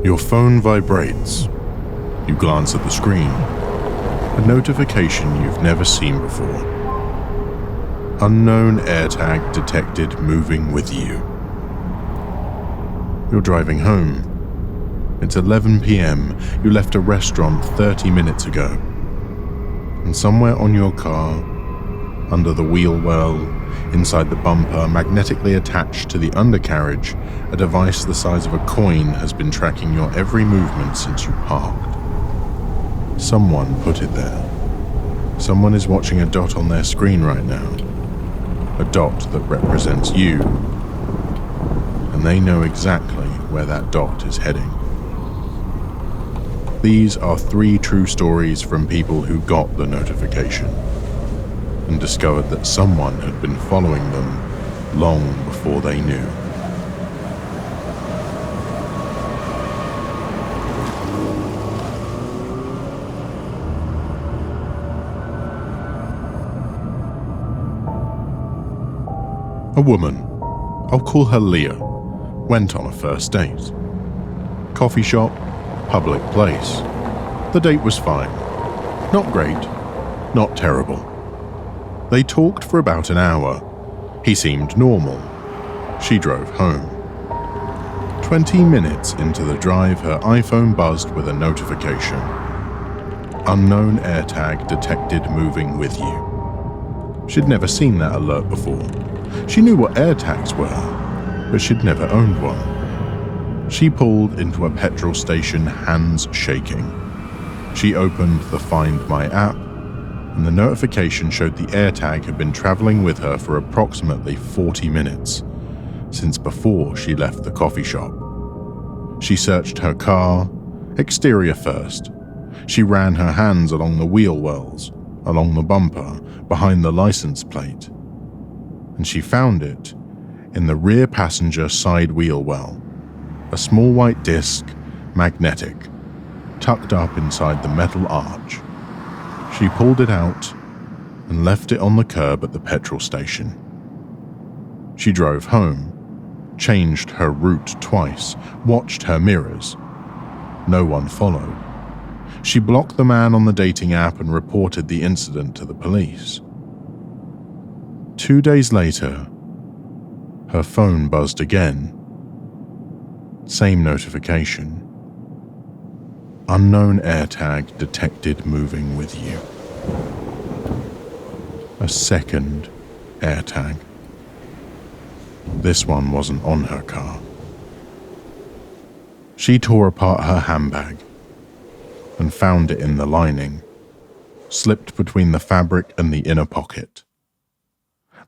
Your phone vibrates. You glance at the screen. A notification you've never seen before. Unknown AirTag detected moving with you. You're driving home. It's 11 p.m. You left a restaurant 30 minutes ago. And somewhere on your car, under the wheel well, inside the bumper, magnetically attached to the undercarriage, a device the size of a coin has been tracking your every movement since you parked. Someone put it there. Someone is watching a dot on their screen right now. A dot that represents you. And they know exactly where that dot is heading. These are 3 true stories from people who got the notification and discovered that someone had been following them long before they knew. A woman, I'll call her Leah, went on a first date. Coffee shop, public place. The date was fine. Not great, not terrible. They talked for about an hour. He seemed normal. She drove home. 20 minutes into the drive, her iPhone buzzed with a notification. Unknown AirTag detected moving with you. She'd never seen that alert before. She knew what AirTags were, but she'd never owned one. She pulled into a petrol station, hands shaking. She opened the Find My app, and the notification showed the AirTag had been traveling with her for approximately 40 minutes, since before she left the coffee shop. She searched her car, exterior first. She ran her hands along the wheel wells, along the bumper, behind the license plate. And she found it in the rear passenger side wheel well, a small white disc, magnetic, tucked up inside the metal arch. She pulled it out and left it on the curb at the petrol station. She drove home, changed her route twice, watched her mirrors. No one followed. She blocked the man on the dating app and reported the incident to the police. 2 days later, her phone buzzed again. Same notification. Unknown AirTag detected moving with you. A second AirTag. This one wasn't on her car. She tore apart her handbag and found it in the lining, slipped between the fabric and the inner pocket.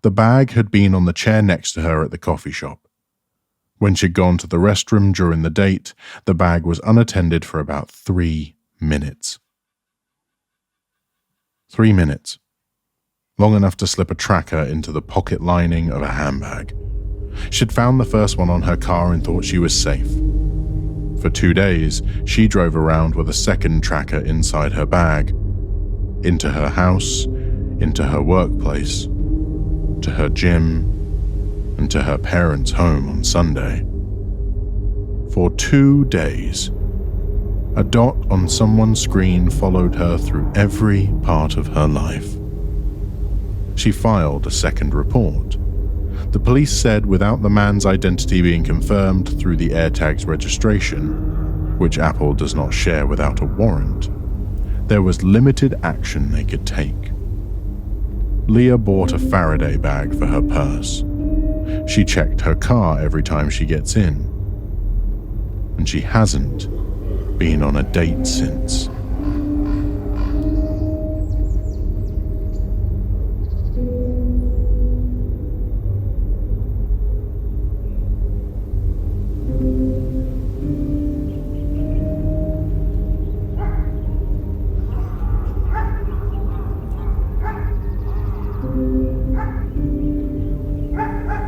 The bag had been on the chair next to her at the coffee shop. When she'd gone to the restroom during the date, the bag was unattended for about 3 minutes. 3 minutes. Long enough to slip a tracker into the pocket lining of a handbag. She'd found the first one on her car and thought she was safe. For 2 days, she drove around with a second tracker inside her bag. Into her house, into her workplace, to her gym, and to her parents' home on Sunday. For 2 days, a dot on someone's screen followed her through every part of her life. She filed a second report. The police said without the man's identity being confirmed through the AirTag's registration, which Apple does not share without a warrant, there was limited action they could take. Leah bought a Faraday bag for her purse. She checked her car every time she gets in. And she hasn't been on a date since.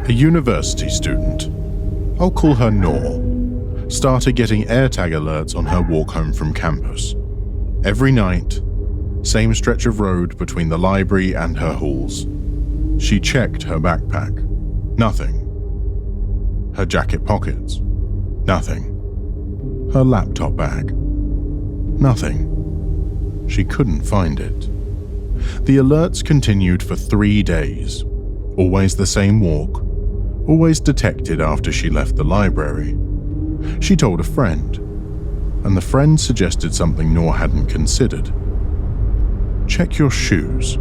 A university student, I'll call her Noor, started getting AirTag alerts on her walk home from campus. Every night, same stretch of road between the library and her halls. She checked her backpack. Nothing. Her jacket pockets. Nothing. Her laptop bag. Nothing. She couldn't find it. The alerts continued for 3 days. Always the same walk. Always detected after she left the library. She told a friend, and the friend suggested something Noor hadn't considered. Check your shoes.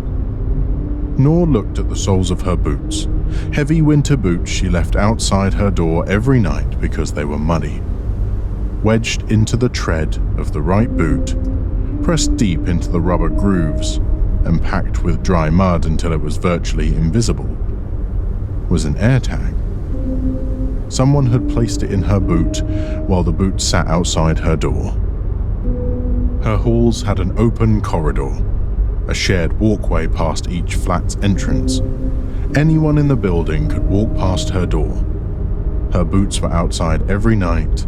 Noor looked at the soles of her boots, heavy winter boots she left outside her door every night because they were muddy. Wedged into the tread of the right boot, pressed deep into the rubber grooves, and packed with dry mud until it was virtually invisible, was an AirTag. Someone had placed it in her boot while the boot sat outside her door. Her halls had an open corridor, a shared walkway past each flat's entrance. Anyone in the building could walk past her door. Her boots were outside every night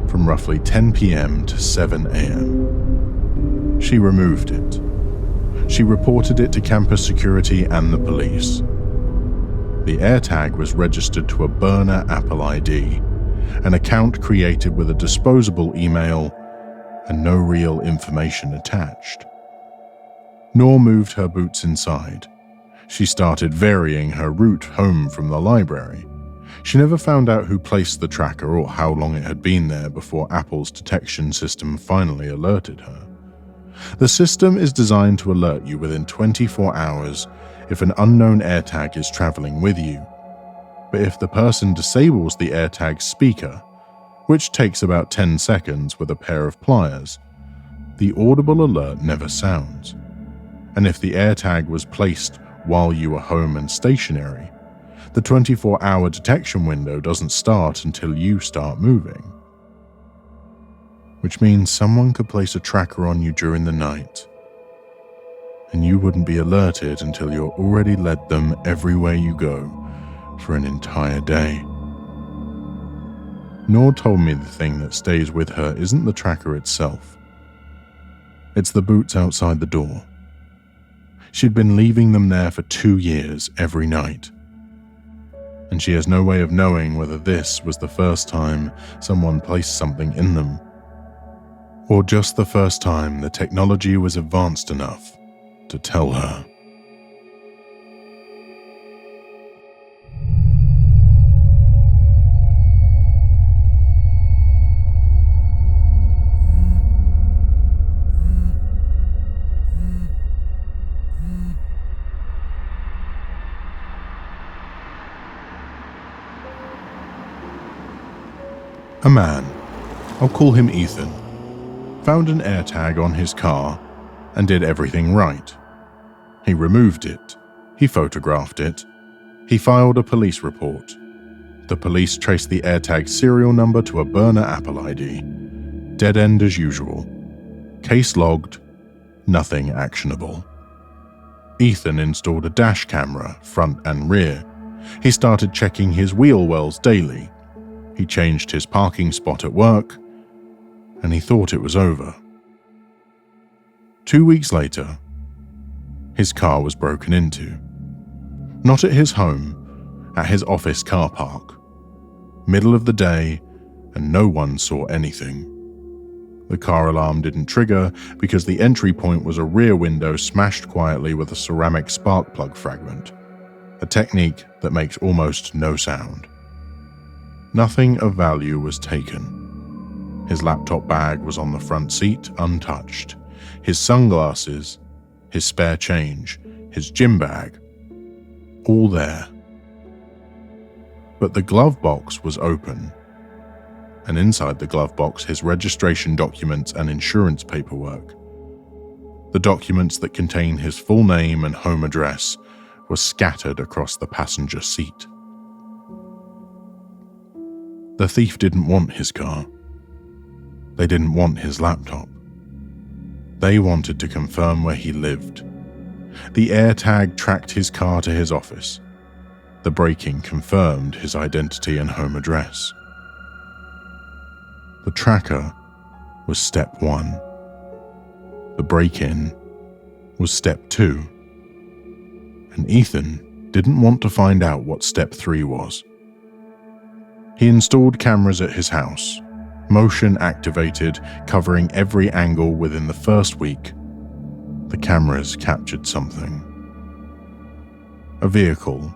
from roughly 10 p.m. to 7 a.m. She removed it. She reported it to campus security and the police. The AirTag was registered to a burner Apple ID, an account created with a disposable email and no real information attached. Noor moved her boots inside. She started varying her route home from the library. She never found out who placed the tracker or how long it had been there before Apple's detection system finally alerted her. The system is designed to alert you within 24 hours if an unknown AirTag is traveling with you. But if the person disables the AirTag's speaker, which takes about 10 seconds with a pair of pliers, the audible alert never sounds. And if the AirTag was placed while you were home and stationary, the 24-hour detection window doesn't start until you start moving. Which means someone could place a tracker on you during the night, and you wouldn't be alerted until you're already led them everywhere you go for an entire day. Noor told me the thing that stays with her isn't the tracker itself. It's the boots outside the door. She'd been leaving them there for 2 years every night, and she has no way of knowing whether this was the first time someone placed something in them, or just the first time the technology was advanced enough to tell her. A man, I'll call him Ethan, found an AirTag on his car and did everything right. He removed it, he photographed it, he filed a police report. The police traced the AirTag serial number to a burner Apple ID. Dead end as usual. Case logged, nothing actionable. Ethan installed a dash camera, front and rear. He started checking his wheel wells daily. He changed his parking spot at work, and he thought it was over. 2 weeks later, his car was broken into. Not at his home, at his office car park. Middle of the day, and no one saw anything. The car alarm didn't trigger because the entry point was a rear window smashed quietly with a ceramic spark plug fragment, a technique that makes almost no sound. Nothing of value was taken. His laptop bag was on the front seat, untouched. His sunglasses, his spare change, his gym bag, all there. But the glove box was open, and inside the glove box his registration documents and insurance paperwork. The documents that contain his full name and home address were scattered across the passenger seat. The thief didn't want his car. They didn't want his laptop. They wanted to confirm where he lived. The AirTag tracked his car to his office. The break-in confirmed his identity and home address. The tracker was step 1. The break-in was step 2. And Ethan didn't want to find out what step 3 was. He installed cameras at his house, Motion activated, covering every angle within the first week. The cameras captured something. A vehicle,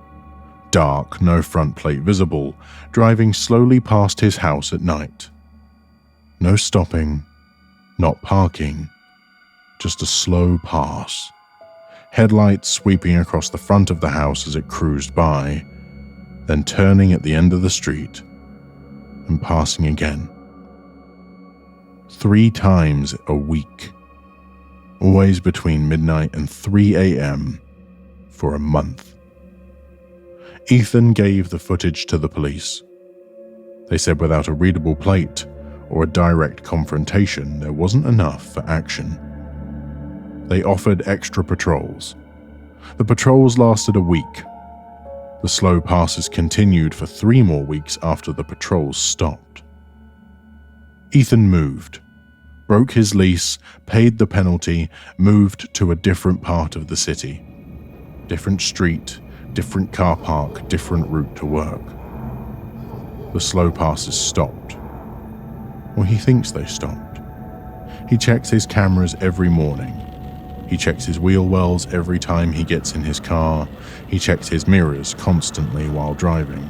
dark, no front plate visible, driving slowly past his house at night. No stopping, not parking, just a slow pass. Headlights sweeping across the front of the house as it cruised by, then turning at the end of the street and passing again. 3 times a week, always between midnight and 3 a.m. for a month. Ethan gave the footage to the police. They said without a readable plate or a direct confrontation, there wasn't enough for action. They offered extra patrols. The patrols lasted a week. The slow passes continued for 3 more weeks after the patrols stopped. Ethan moved, broke his lease, paid the penalty, moved to a different part of the city. Different street, different car park, different route to work. The slow passes stopped. Or he thinks they stopped. He checks his cameras every morning. He checks his wheel wells every time he gets in his car. He checks his mirrors constantly while driving.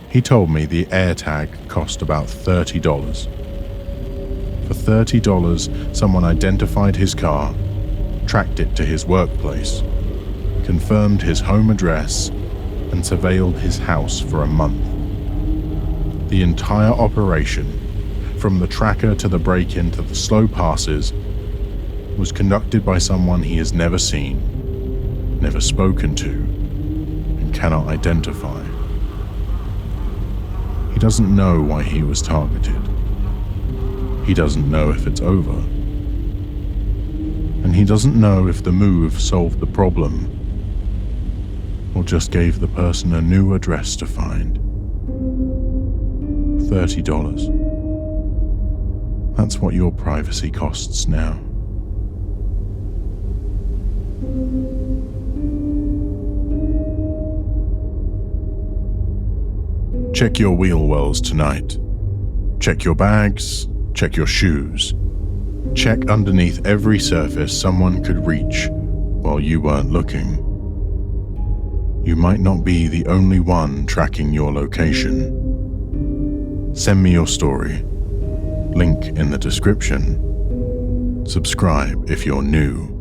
He told me the AirTag cost about $30. For $30, someone identified his car, tracked it to his workplace, confirmed his home address, and surveilled his house for a month. The entire operation, from the tracker to the break-in to the slow passes, was conducted by someone he has never seen, never spoken to, and cannot identify. He doesn't know why he was targeted. He doesn't know if it's over. And he doesn't know if the move solved the problem or just gave the person a new address to find. $30. That's what your privacy costs now. Check your wheel wells tonight. Check your bags, check your shoes. Check underneath every surface someone could reach while you weren't looking. You might not be the only one tracking your location. Send me your story. Link in the description. Subscribe if you're new.